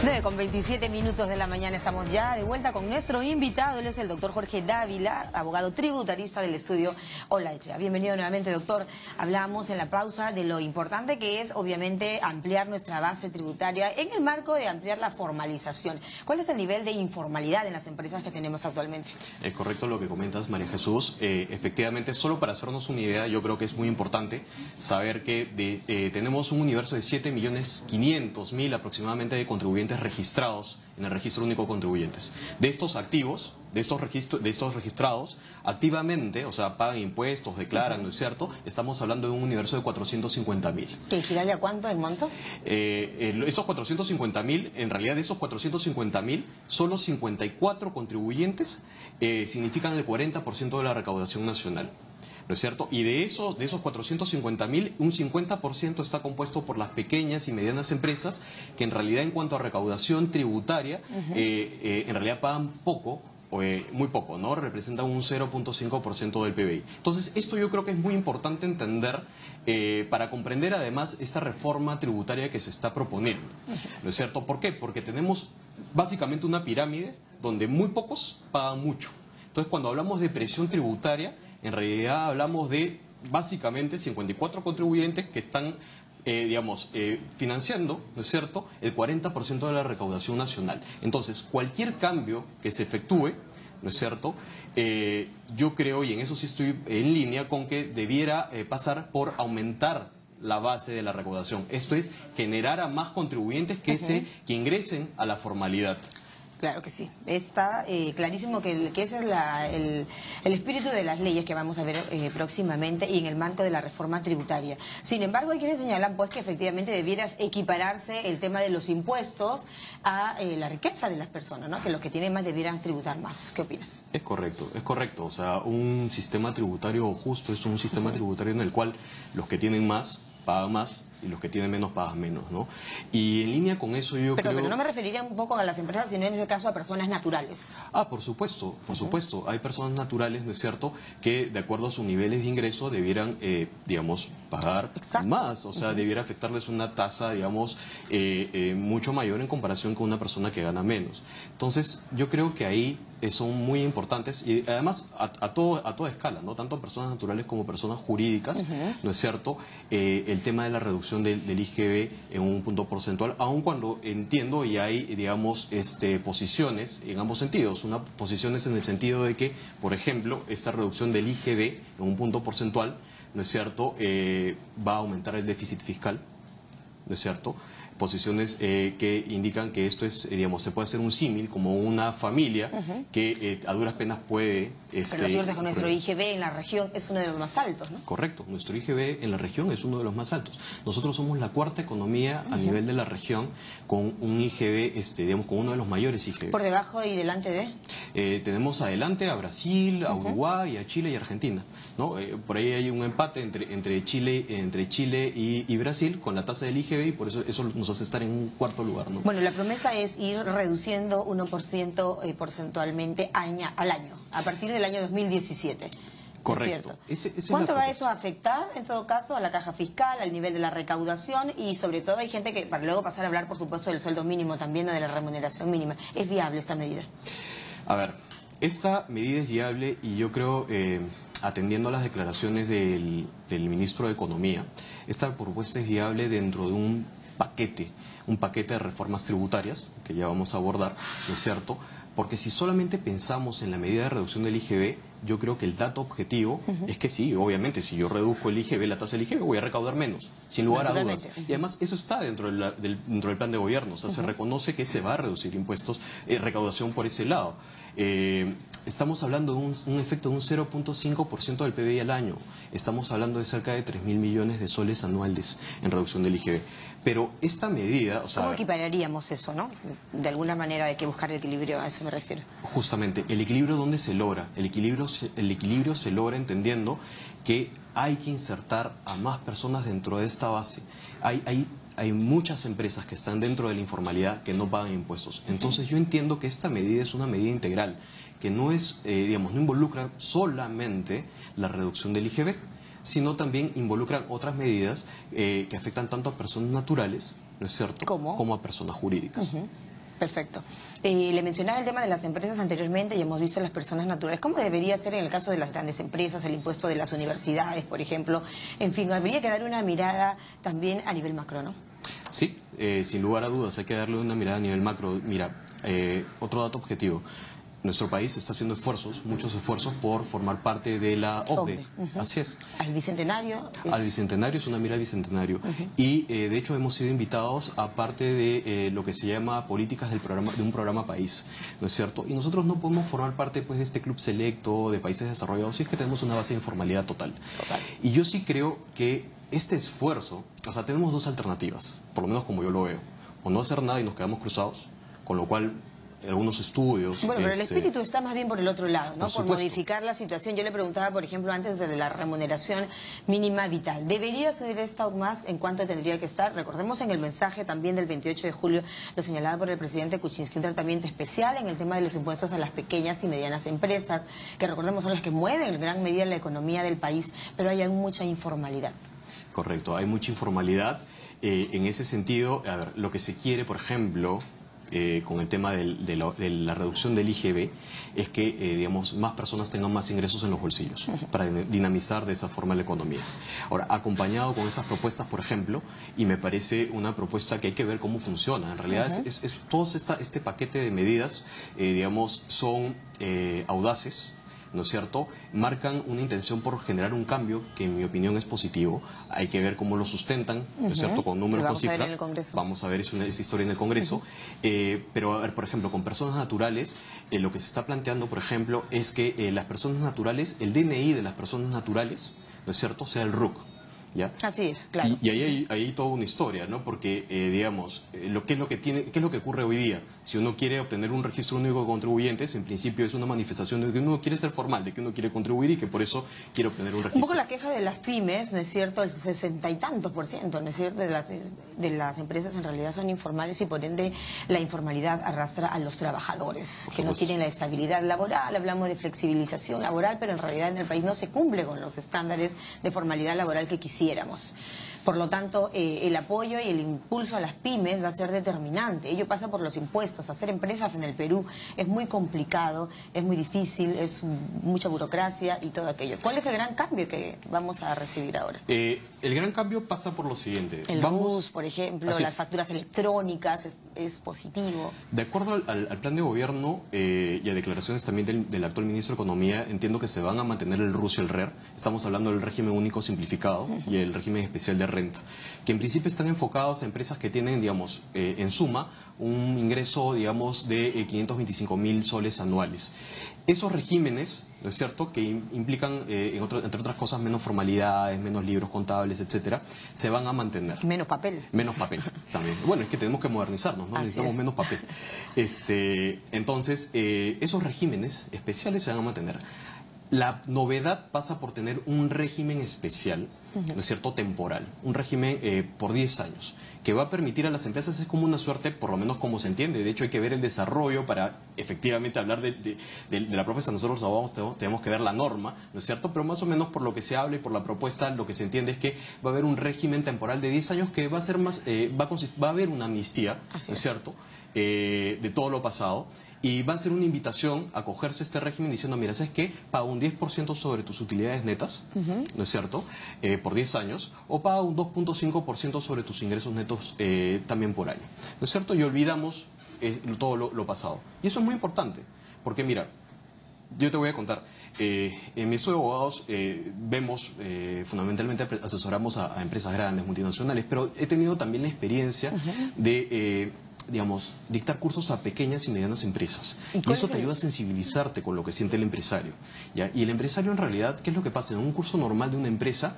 9:27 de la mañana estamos ya de vuelta con nuestro invitado. Él es el doctor Jorge Dávila, abogado tributarista del estudio Olaechea. Bienvenido nuevamente, doctor. Hablábamos en la pausa de lo importante que es, obviamente, ampliar nuestra base tributaria en el marco de ampliar la formalización. ¿Cuál es el nivel de informalidad en las empresas que tenemos actualmente? Es correcto lo que comentas, María Jesús. Efectivamente, solo para hacernos una idea, yo creo que es muy importante saber que tenemos un universo de 7.500.000 aproximadamente de contribuyentes registrados en el Registro Único de Contribuyentes. De estos activos, de estos registrados, activamente, o sea, pagan impuestos, declaran, ¿no es cierto? Estamos hablando de un universo de 450.000. ¿Que equivale a cuánto en monto? Esos 450.000, en realidad de esos 450.000, solo 54 contribuyentes significan el 40% de la recaudación nacional. ¿No es cierto? Y de esos 450.000, un 50% está compuesto por las pequeñas y medianas empresas que en realidad en cuanto a recaudación tributaria, en realidad pagan poco, muy poco, ¿no? Representan un 0.5% del PBI. Entonces, esto yo creo que es muy importante entender para comprender además esta reforma tributaria que se está proponiendo. ¿No es cierto? ¿Por qué? Porque tenemos básicamente una pirámide donde muy pocos pagan mucho. Entonces, cuando hablamos de presión tributaria, en realidad hablamos de básicamente 54 contribuyentes que están, financiando, ¿no es cierto?, el 40% de la recaudación nacional. Entonces, cualquier cambio que se efectúe, ¿no es cierto?, yo creo, y en eso sí estoy en línea, con que debiera pasar por aumentar la base de la recaudación. Esto es, generar a más contribuyentes que ingresen a la formalidad. Claro que sí. Está clarísimo que ese es el espíritu de las leyes que vamos a ver próximamente y en el marco de la reforma tributaria. Sin embargo, hay quienes señalan pues que efectivamente debiera equipararse el tema de los impuestos a la riqueza de las personas, ¿no? Que los que tienen más debieran tributar más. ¿Qué opinas? Es correcto, es correcto. O sea, un sistema tributario justo es un sistema tributario en el cual los que tienen más pagan más y los que tienen menos pagan menos, ¿no? Y en línea con eso yo creo... Pero no me referiría un poco a las empresas, sino en este caso a personas naturales. Ah, por supuesto, por supuesto. Hay personas naturales, ¿no es cierto?, que de acuerdo a sus niveles de ingreso debieran, pagar más. O sea, debiera afectarles una tasa, mucho mayor en comparación con una persona que gana menos. Entonces, yo creo que ahí son muy importantes y además a toda escala, ¿no? Tanto personas naturales como personas jurídicas, ¿no es cierto? El tema de la reducción del IGB en un punto porcentual, aun cuando entiendo y hay, posiciones en ambos sentidos. Posiciones en el sentido de que, por ejemplo, esta reducción del IGB en un punto porcentual, ¿no es cierto?, va a aumentar el déficit fiscal, ¿no es cierto? Posiciones que indican que esto es, se puede hacer un símil como una familia que a duras penas puede... Pero lo cierto es que nuestro IGB en la región es uno de los más altos, ¿no? Correcto, nuestro IGB en la región es uno de los más altos. Nosotros somos la cuarta economía a nivel de la región con un IGB, con uno de los mayores IGB. ¿Por debajo y delante de? Tenemos adelante a Brasil, a Uruguay, a Chile y Argentina, ¿no? Por ahí hay un empate entre Chile y Brasil con la tasa del IGB y por eso nos hace estar en un cuarto lugar, ¿no? Bueno, la promesa es ir reduciendo 1% porcentualmente al año, a partir del año 2017. Correcto. ¿Cuánto va eso a afectar, en todo caso, a la caja fiscal, al nivel de la recaudación? Y sobre todo hay gente que, para luego pasar a hablar, por supuesto, del sueldo mínimo, también de la remuneración mínima. ¿Es viable esta medida? A ver, esta medida es viable y yo creo... atendiendo a las declaraciones del ministro de Economía, esta propuesta es viable dentro de un paquete de reformas tributarias que ya vamos a abordar, ¿no es cierto? Porque si solamente pensamos en la medida de reducción del IGB, yo creo que el dato objetivo es que sí, obviamente, si yo reduzco el IGB, la tasa del IGB, voy a recaudar menos, sin lugar a dudas. Y además eso está dentro del plan de gobierno, o sea, se reconoce que se va a reducir impuestos, recaudación por ese lado. Estamos hablando de un efecto de un 0.5% del PBI al año. Estamos hablando de cerca de 3.000 millones de soles anuales en reducción del IGB. Pero esta medida... O sea, ¿cómo equipararíamos eso, no? De alguna manera hay que buscar el equilibrio, a eso me refiero. Justamente, ¿el equilibrio dónde se logra? El equilibrio se logra entendiendo que hay que insertar a más personas dentro de esta base. Hay muchas empresas que están dentro de la informalidad que no pagan impuestos. Entonces yo entiendo que esta medida es una medida integral, que no es, no involucra solamente la reducción del IGB, sino también involucran otras medidas que afectan tanto a personas naturales, ¿no es cierto?, como a personas jurídicas. Perfecto. Le mencionaba el tema de las empresas anteriormente y hemos visto las personas naturales. ¿Cómo debería ser en el caso de las grandes empresas, el impuesto de las universidades, por ejemplo? En fin, habría que dar una mirada también a nivel macro, ¿no? Sí, sin lugar a dudas, hay que darle una mirada a nivel macro. Mira, otro dato objetivo. Nuestro país está haciendo esfuerzos, muchos esfuerzos por formar parte de la OCDE. Así es. Al Bicentenario. Al Bicentenario, es una mira al Bicentenario. Y de hecho hemos sido invitados a parte de lo que se llama políticas de un programa país, ¿no es cierto? Y nosotros no podemos formar parte pues de este club selecto de países desarrollados si es que tenemos una base de informalidad total. Y yo sí creo que este esfuerzo, o sea, tenemos dos alternativas, por lo menos como yo lo veo. O no hacer nada y nos quedamos cruzados, con lo cual algunos estudios... Bueno, pero el espíritu está más bien por el otro lado, ¿no? Por modificar la situación. Yo le preguntaba, por ejemplo, antes de la remuneración mínima vital. ¿Debería subir esta aún más? ¿En cuánto tendría que estar? Recordemos en el mensaje también del 28 de julio, lo señalaba por el presidente Kuczynski, un tratamiento especial en el tema de los impuestos a las pequeñas y medianas empresas, que recordemos son las que mueven en gran medida la economía del país, pero hay aún mucha informalidad. Correcto, hay mucha informalidad. En ese sentido, a ver, lo que se quiere, por ejemplo... con el tema de la reducción del IGB es que, digamos, más personas tengan más ingresos en los bolsillos para dinamizar de esa forma la economía. Ahora, acompañado con esas propuestas, por ejemplo, y me parece una propuesta que hay que ver cómo funciona. En realidad, todo este paquete de medidas, digamos, son audaces, ¿no es cierto? Marcan una intención por generar un cambio que en mi opinión es positivo. Hay que ver cómo lo sustentan, ¿no es cierto? Con números, con cifras. Vamos a ver esa historia en el Congreso. Pero a ver, por ejemplo, con personas naturales, lo que se está planteando, por ejemplo, es que las personas naturales, el DNI de las personas naturales, ¿no es cierto?, sea el RUC. ¿Ya? Así es, claro. Y ahí hay toda una historia, ¿no? Porque, digamos, ¿qué es lo que ocurre hoy día? Si uno quiere obtener un registro único de contribuyentes, en principio es una manifestación de que uno quiere ser formal, de que uno quiere contribuir y que por eso quiere obtener un registro. Un poco la queja de las pymes, ¿no es cierto? El 60 y tantos %, ¿no es cierto?, de las empresas en realidad son informales y por ende la informalidad arrastra a los trabajadores que no tienen la estabilidad laboral. Hablamos de flexibilización laboral, pero en realidad en el país no se cumple con los estándares de formalidad laboral que quisiéramos. Por lo tanto, el apoyo y el impulso a las pymes va a ser determinante. Ello pasa por los impuestos. Hacer empresas en el Perú es muy complicado, es muy difícil, es mucha burocracia y todo aquello. ¿Cuál es el gran cambio que vamos a recibir ahora? El gran cambio pasa por lo siguiente. El RUS, por ejemplo, las facturas electrónicas, es positivo. De acuerdo al plan de gobierno y a declaraciones también del actual ministro de Economía, entiendo que se van a mantener el RUS y el RER. Estamos hablando del régimen único simplificado y el régimen especial de renta, que en principio están enfocados a empresas que tienen, digamos, en suma, un ingreso, digamos, de 525.000 soles anuales. Esos regímenes, ¿no es cierto?, que implican, entre otras cosas, menos formalidades, menos libros contables, etcétera, se van a mantener. Menos papel. Menos papel, también. Bueno, es que tenemos que modernizarnos, ¿no? Necesitamos menos papel. Entonces, esos regímenes especiales se van a mantener. La novedad pasa por tener un régimen especial, ¿no es cierto?, temporal, un régimen por 10 años, que va a permitir a las empresas, es como una suerte, por lo menos como se entiende. De hecho, hay que ver el desarrollo para efectivamente hablar de la propuesta. Nosotros los abogados tenemos que ver la norma, ¿no es cierto?, pero más o menos por lo que se habla y por la propuesta, lo que se entiende es que va a haber un régimen temporal de 10 años que va a ser más, va a haber una amnistía, ¿no es cierto?, de todo lo pasado. Y va a ser una invitación a acogerse a este régimen diciendo, mira, ¿sabes qué? Paga un 10% sobre tus utilidades netas, ¿no es cierto?, por 10 años, o paga un 2.5% sobre tus ingresos netos también por año, ¿no es cierto? Y olvidamos todo lo pasado. Y eso es muy importante, porque mira, yo te voy a contar, en mi estudio de abogados vemos, fundamentalmente asesoramos a empresas grandes, multinacionales, pero he tenido también la experiencia de... digamos, dictar cursos a pequeñas y medianas empresas. Y eso te ayuda a sensibilizarte con lo que siente el empresario, ¿ya? Y el empresario, en realidad, ¿qué es lo que pasa? En un curso normal de una empresa,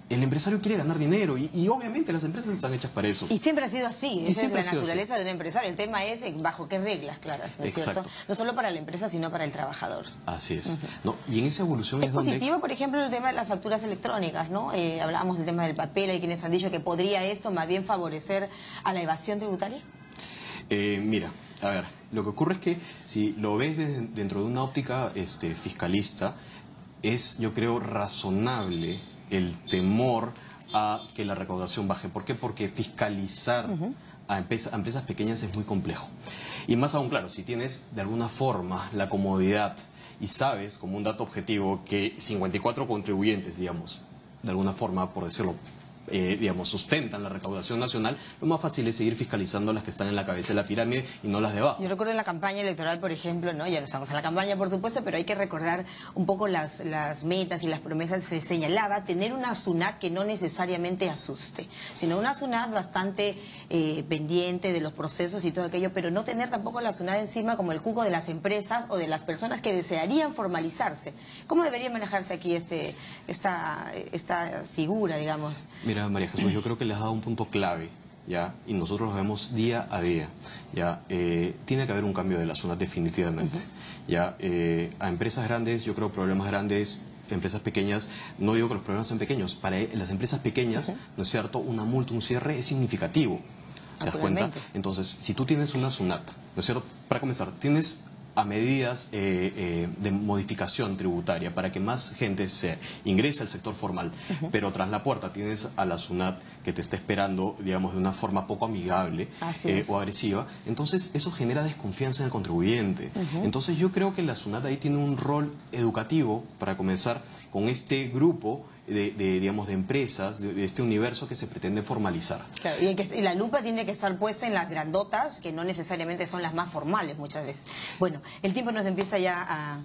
el empresario quiere ganar dinero y obviamente las empresas están hechas para eso. Y siempre ha sido así, esa es la naturaleza de un empresario. El tema es bajo qué reglas claras, ¿no es cierto? No solo para la empresa, sino para el trabajador. Así es. ¿No? Y en esa evolución es positivo, por ejemplo, el tema de las facturas electrónicas, ¿no? Hablábamos del tema del papel, hay quienes han dicho que podría esto más bien favorecer a la evasión tributaria. Mira, a ver, lo que ocurre es que si lo ves dentro de una óptica fiscalista, es, yo creo, razonable el temor a que la recaudación baje. ¿Por qué? Porque fiscalizar a empresas pequeñas es muy complejo. Y más aún, claro, si tienes de alguna forma la comodidad y sabes, como un dato objetivo, que 54 contribuyentes, digamos, de alguna forma, por decirlo, sustentan la recaudación nacional, lo más fácil es seguir fiscalizando las que están en la cabeza de la pirámide y no las de abajo. Yo recuerdo en la campaña electoral, por ejemplo, ¿no? Ya no estamos en la campaña, por supuesto, pero hay que recordar un poco las metas y las promesas. Se señalaba tener una SUNAT que no necesariamente asuste, sino una SUNAT bastante pendiente de los procesos y todo aquello, pero no tener tampoco la SUNAT encima como el cuco de las empresas o de las personas que desearían formalizarse. ¿Cómo debería manejarse aquí esta figura, digamos? Mira, María Jesús, yo creo que le has dado un punto clave, ¿ya? Y nosotros lo vemos día a día, ¿ya? Tiene que haber un cambio de la SUNAT definitivamente, ¿ya? A empresas grandes, yo creo problemas grandes, empresas pequeñas, no digo que los problemas sean pequeños, para las empresas pequeñas, ¿no es cierto?, una multa, un cierre es significativo, ¿te das cuenta? Entonces, si tú tienes una SUNAT, ¿no es cierto?, para comenzar, tienes a medidas de modificación tributaria para que más gente se ingrese al sector formal, pero tras la puerta tienes a la SUNAT que te está esperando, digamos, de una forma poco amigable o agresiva, entonces eso genera desconfianza en el contribuyente. Entonces yo creo que la SUNAT ahí tiene un rol educativo para comenzar con este grupo de empresas, de este universo que se pretende formalizar. Claro, y la lupa tiene que estar puesta en las grandotas, que no necesariamente son las más formales muchas veces. Bueno, el tiempo nos empieza ya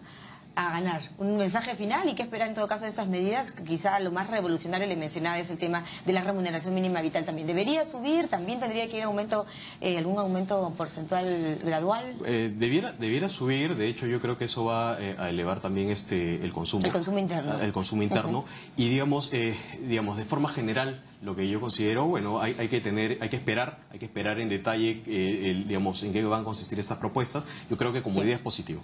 a ganar. Un mensaje final y qué esperar en todo caso de estas medidas. Quizá lo más revolucionario, le mencionaba, es el tema de la remuneración mínima vital también. ¿Debería subir? ¿También tendría que ir algún aumento porcentual gradual? Debiera subir. De hecho, yo creo que eso va a elevar también el consumo. El consumo interno. El consumo interno. Y digamos, de forma general, lo que yo considero, bueno, hay que esperar en detalle, digamos, en qué van a consistir estas propuestas. Yo creo que como idea es positivo.